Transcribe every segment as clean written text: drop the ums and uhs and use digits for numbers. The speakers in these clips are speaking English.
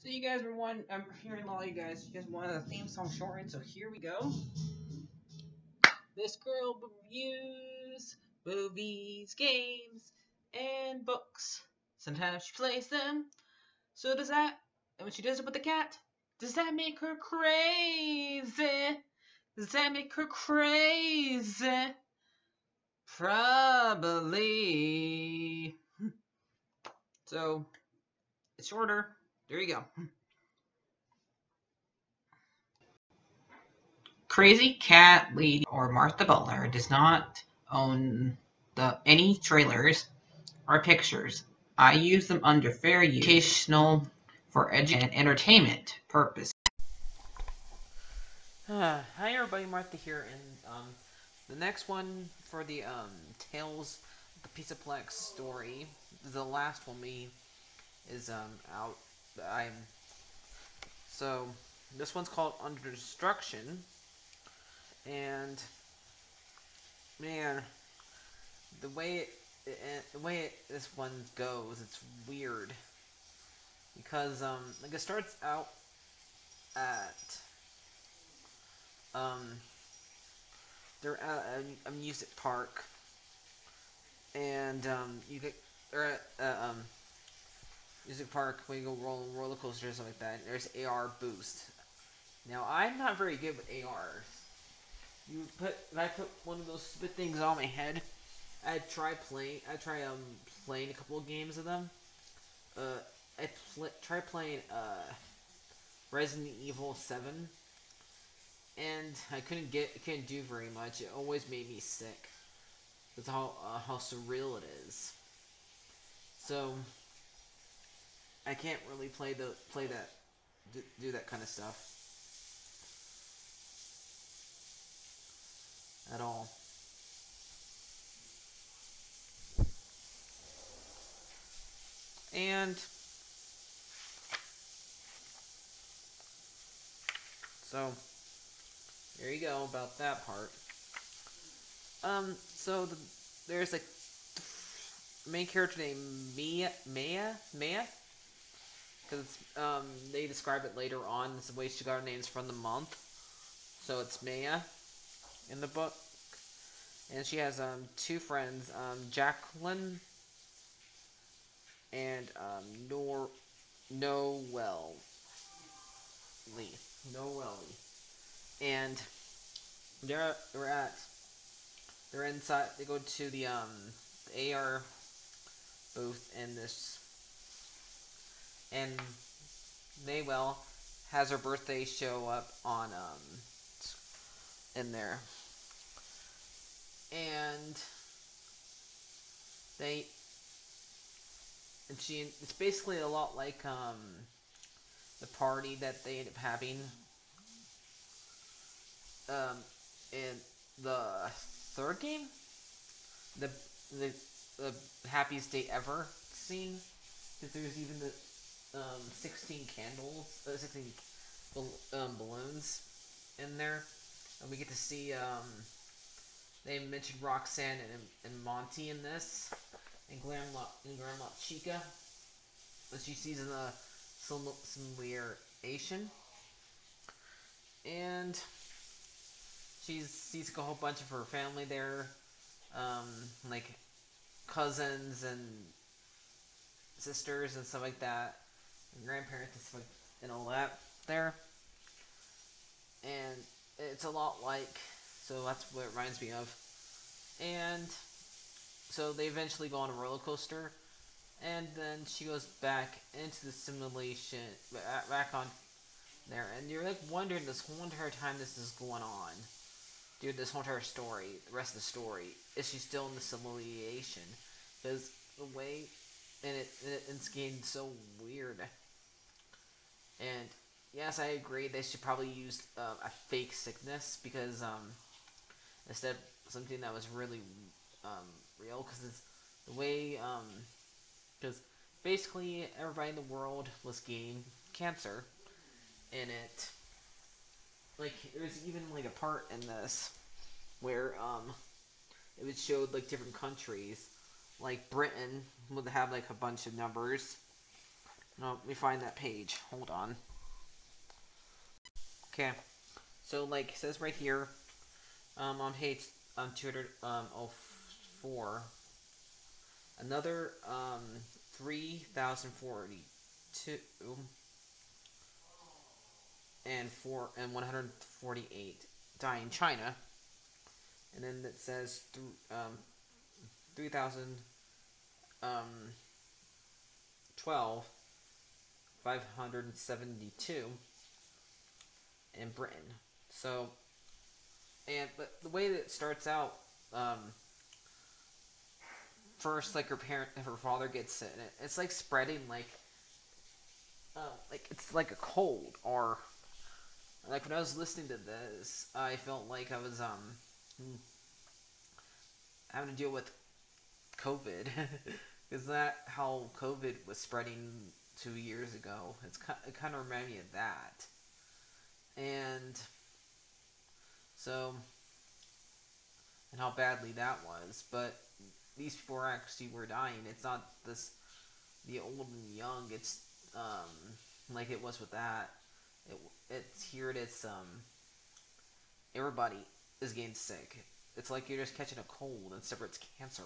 So you guys were I'm hearing a lot of you guys wanted a theme song shortened, so here we go. This girl reviews movies, games, and books. Sometimes she plays them. So does that, and when she does it with the cat, does that make her crazy? Does that make her crazy? Probably. So, it's shorter. There you go. CrazyCatLady or Martha Butler does not own any trailers or pictures. I use them under fair use, educational, for education and entertainment purpose. Hi everybody, Martha here, and the next one for the Tales of the Plzzaplex story, the last one is out. So this one's called Under Destruction, and man, this one goes, it's weird because like it starts out at they're at a music park, and they're at a music park where you go roller coasters or something like that. There's AR boost. Now I'm not very good with ARs. If I put one of those stupid things on my head, I'd try playing a couple of games of them. Try playing Resident Evil 7. And I couldn't do very much. It always made me sick. That's how surreal it is. So I can't really do that kind of stuff at all. And so there you go about that part. So there's like main character named Maya, because they describe it later on. It's the way she got her names from the month, so it's Maya in the book, and she has two friends, Jacqueline and Noelle, and they're inside. They go to the AR booth in this, and Noelle has her birthday show up on in there, and it's basically a lot like the party that they end up having in the third game, the happiest day ever scene, because there's even the 16 candles, 16 balloons in there, and we get to see they mentioned Roxanne and Monty in this, and Grandma Chica, that she sees in the simulation, and she sees a whole bunch of her family there, like cousins and sisters and stuff like that, and grandparents and stuff and all that there, and it's a lot like, so that's what it reminds me of. And so they eventually go on a roller coaster, and then she goes back into the simulation, back on there, and you're like wondering this whole entire time this is going on. Dude, this whole entire story, the rest of the story, is she still in the simulation? Because the way, it's getting so weird. And yes, I agree they should probably use a fake sickness, because instead of something that was really real, because it's the way, because basically everybody in the world was getting cancer, and it, like, there's even like a part in this where it would show like different countries, like Britain would have like a bunch of numbers, No, let me find that page. Hold on. Okay. So, like, it says right here, on page 204, another 3,042 and 148 die in China, and then it says 3,012 572 in Britain. So, but the way that it starts out, first, like, her father gets sick, and it's like spreading like it's like a cold, or like when I was listening to this, I felt like I was having to deal with COVID. Is that how COVID was spreading 2 years ago? It kind of reminded me of that, and so, and how badly that was. But these people were dying. It's not the old and young. It's like it was with that. It's here. Everybody is getting sick. It's like you're just catching a cold, except for it's cancer.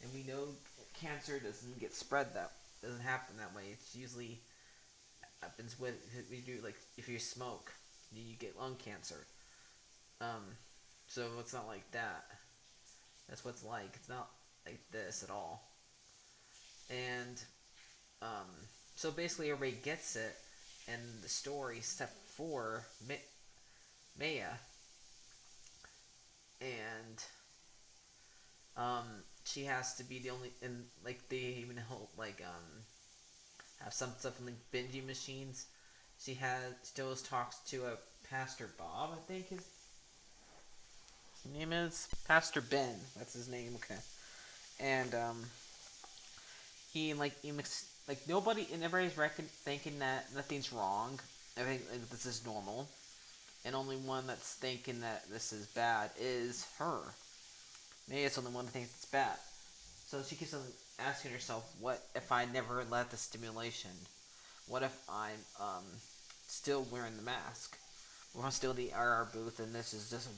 And we know cancer doesn't get spread doesn't happen that way. It's usually happens with if you smoke, you get lung cancer. So it's not like that. That's what it's like. It's not like this at all. And so basically everybody gets it, and the story except for Maya, and she has to be the only, and like they even help have some stuff in like binging machines. She always talks to a Pastor Bob, I think his name is Pastor Ben. That's his name. Okay, and he nobody and everybody's thinking that nothing's wrong. I think like, this is normal, and only one that's thinking that this is bad is her. Maybe it's only one that thinks it's bad. So she keeps on asking herself, what if I never let the stimulation? What if I'm still wearing the mask? Or I'm still in the RR booth and this is just a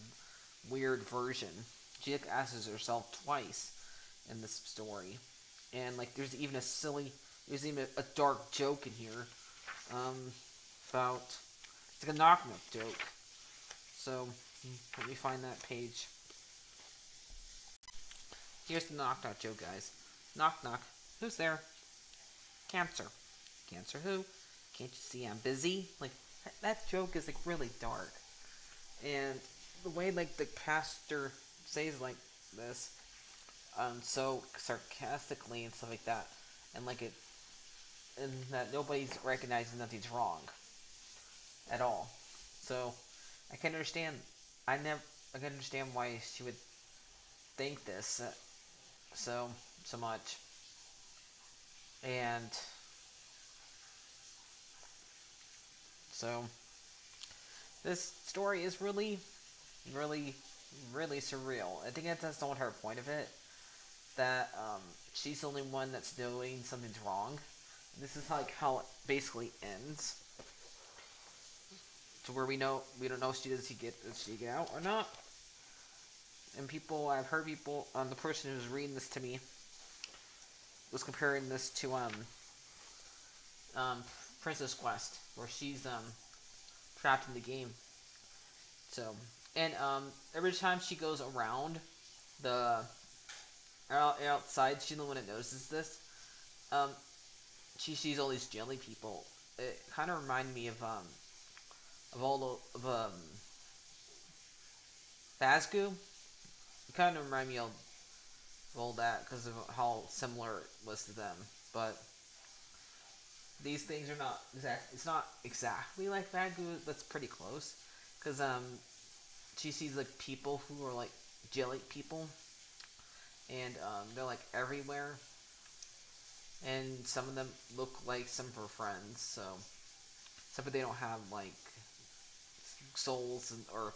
weird version. She asks herself twice in this story. And like there's even a dark joke in here. About it's like a knock-knock joke. So let me find that page. Here's the knock-knock joke, guys. Knock-knock. Who's there? Cancer. Cancer who? Can't you see I'm busy? Like, that joke is, like, really dark. And the way, like, the pastor says, like, this, so sarcastically and stuff like that, and, like, and that nobody's recognizing nothing's wrong. At all. So, I can understand, I can understand why she would think this, so much. And so this story is really surreal. I think that's not her point of it, that she's the only one that's knowing something's wrong. And this is like how it basically ends, to where we don't know if does she get out or not. And I've heard people, the person who's reading this to me was comparing this to Princess Quest, where she's trapped in the game. So, and every time she goes around the outside, she's the one that notices this. She sees all these jelly people. It kind of reminded me of Fazgoo. It kind of reminded me of all that because of how similar it was to them. But these things are not it's not exactly like Fazgoo. That's pretty close, because she sees like people who are like jelly people, and they're like everywhere, and some of them look like some of her friends. So, except for they don't have like souls or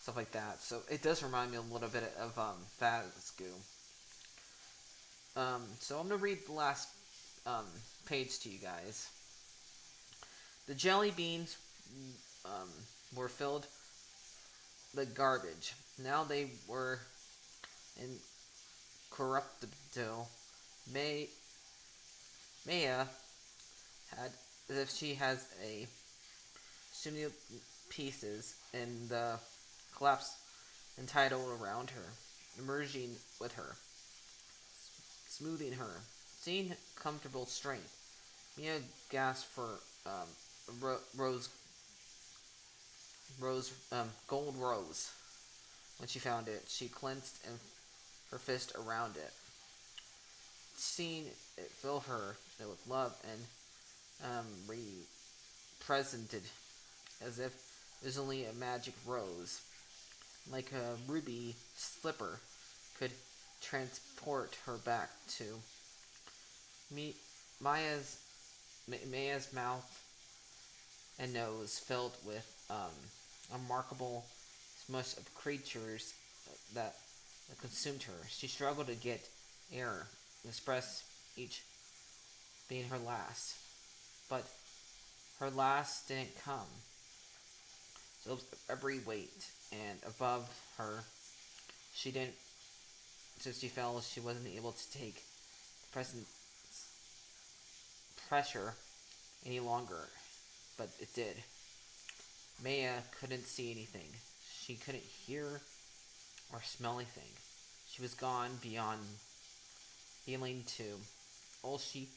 stuff like that. So it does remind me a little bit of Fazgoo. So I'm gonna read the last page to you guys. The jelly beans were filled with garbage. Now they were incorruptible. Maya had, as if she has a shimmy pieces in the collapse entitled around her, emerging with her, smoothing her, seeing comfortable strength. Mia gasped for gold rose. When she found it, she clenched her fist around it, seeing it fill her with love and represented as if it was only a magic rose, like a ruby slipper, could transport her back to Maya's mouth and nose filled with a remarkable smush of creatures that consumed her. She struggled to get air, express each being her last. But her last didn't come. So every weight and above her, she didn't. So she felt she wasn't able to take the present pressure any longer, but it did. Maya couldn't see anything. She couldn't hear or smell anything. She was gone beyond feeling too. All she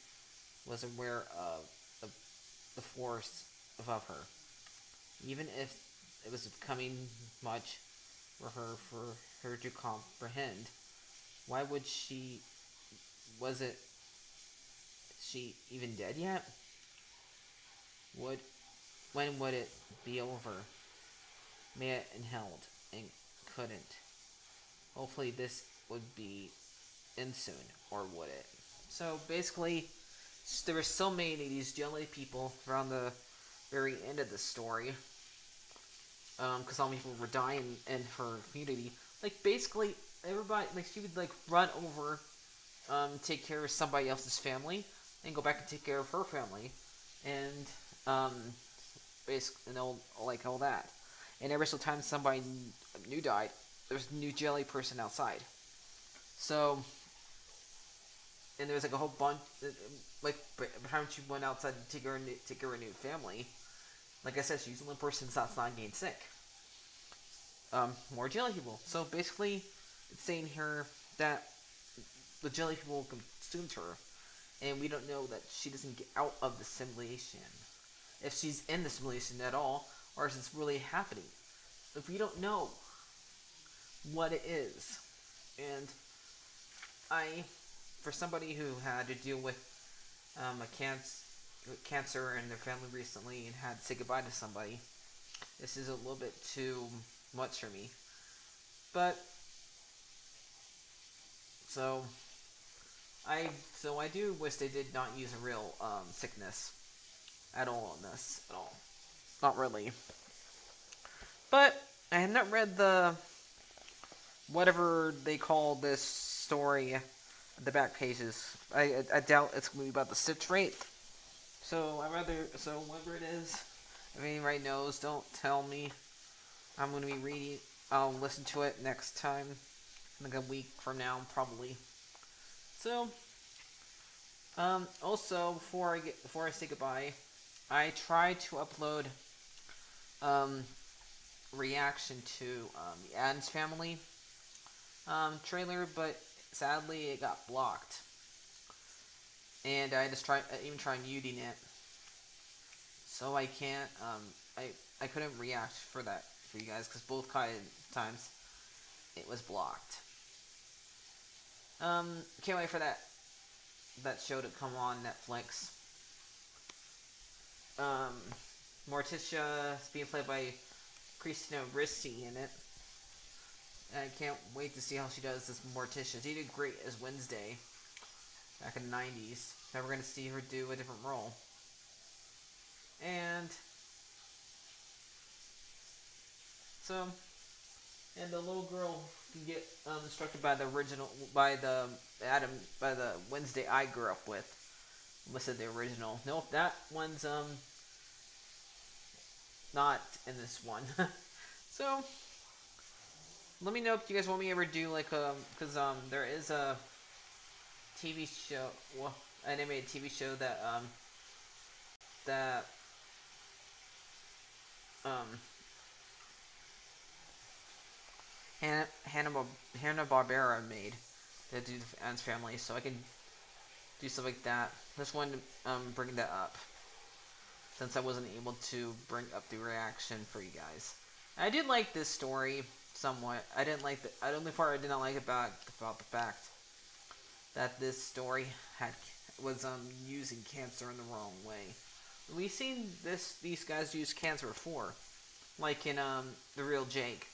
was aware of the force above her. Even if it was becoming much for her to comprehend, why would she? Wasn't she even dead yet? When would it be over? Maya inhaled and couldn't. Hopefully this would be in soon, or would it? So basically, there were so many of these jelly people around the very end of the story, because all people were dying in her community. Like basically everybody, like she would like run over, take care of somebody else's family, and go back and take care of her family, and basically, and all that. And every single time somebody new died, there was a new jelly person outside. So, and there was like a whole bunch, like by the time she went outside to take care of a new family, like I said, she's the only person that's not getting sick. More jelly people. So basically, it's saying here that the jelly people consumed her, and we don't know that she doesn't get out of the simulation. If she's in the simulation at all, or if it's really happening. If we don't know what it is. And for somebody who had to deal with cancer in their family recently and had to say goodbye to somebody, this is a little bit too much for me. But so I do wish they did not use a real sickness at all in this at all. Not really. But I have not read the whatever they call this story at the back pages. I doubt it's going to be about the stitch rate. So whatever it is, if anybody knows, don't tell me. I'm going to be reading. I'll listen to it next time, like a week from now, probably. So, also before I say goodbye, I tried to upload reaction to the Addams Family trailer, but sadly it got blocked. And I just even tried muting it, so I can't. I couldn't react for you guys because both times it was blocked. Can't wait for that show to come on Netflix. Morticia is being played by Christina Ricci in it. And I can't wait to see how she does as Morticia. She did great as Wednesday back in the 90s. Now we're going to see her do a different role. And so, and the little girl can get instructed by the Wednesday I grew up with. Listed the original. Nope, that one's not in this one. So let me know if you guys want me to ever do like because there is a TV show, well, animated TV show that um Hanna-Barbera made to do the Addams Family, so I can do stuff like that. Just wanted to bring that up since I wasn't able to bring up the reaction for you guys. I did like this story somewhat. I didn't like the only part I did not like about the fact that this story was using cancer in the wrong way. We've seen these guys use cancer before, like in the real Jake.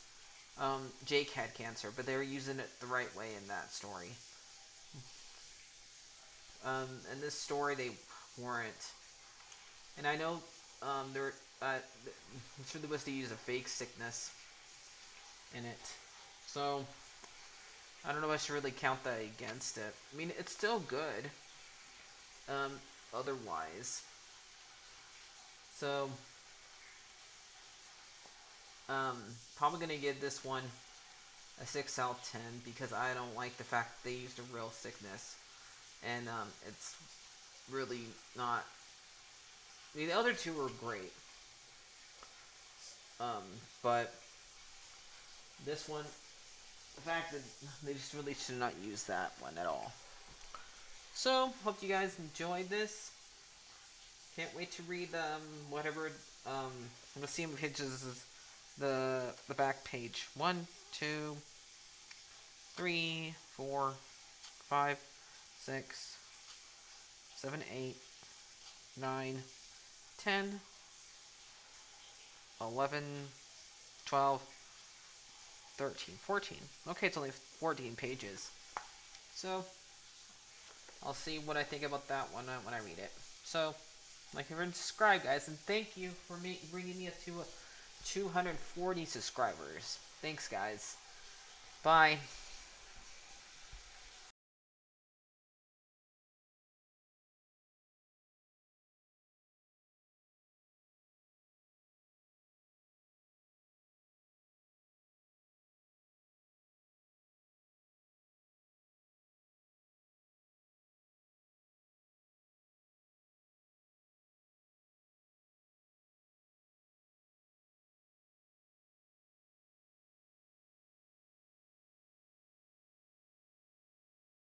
Jake had cancer, but they were using it the right way in that story. In this story, they weren't. And I know there I'm sure there was to use a fake sickness in it. So I don't know if I should really count that against it. I mean, it's still good. Otherwise. So probably gonna give this one a 6 out of 10 because I don't like the fact they used a real sickness. And it's really not. I mean, the other two were great. But this one, the fact that they just really should not use that one at all. So, hope you guys enjoyed this. Can't wait to read whatever. I'm gonna see if it is the back page. 1, 2, 3, 4, 5, 6, 7, 8, 9, 10, 11, 12, 13, 14. Okay, it's only 14 pages. So, I'll see what I think about that one when I read it. So, like and subscribe, guys, and thank you for bringing me up to 240 subscribers. Thanks, guys. Bye.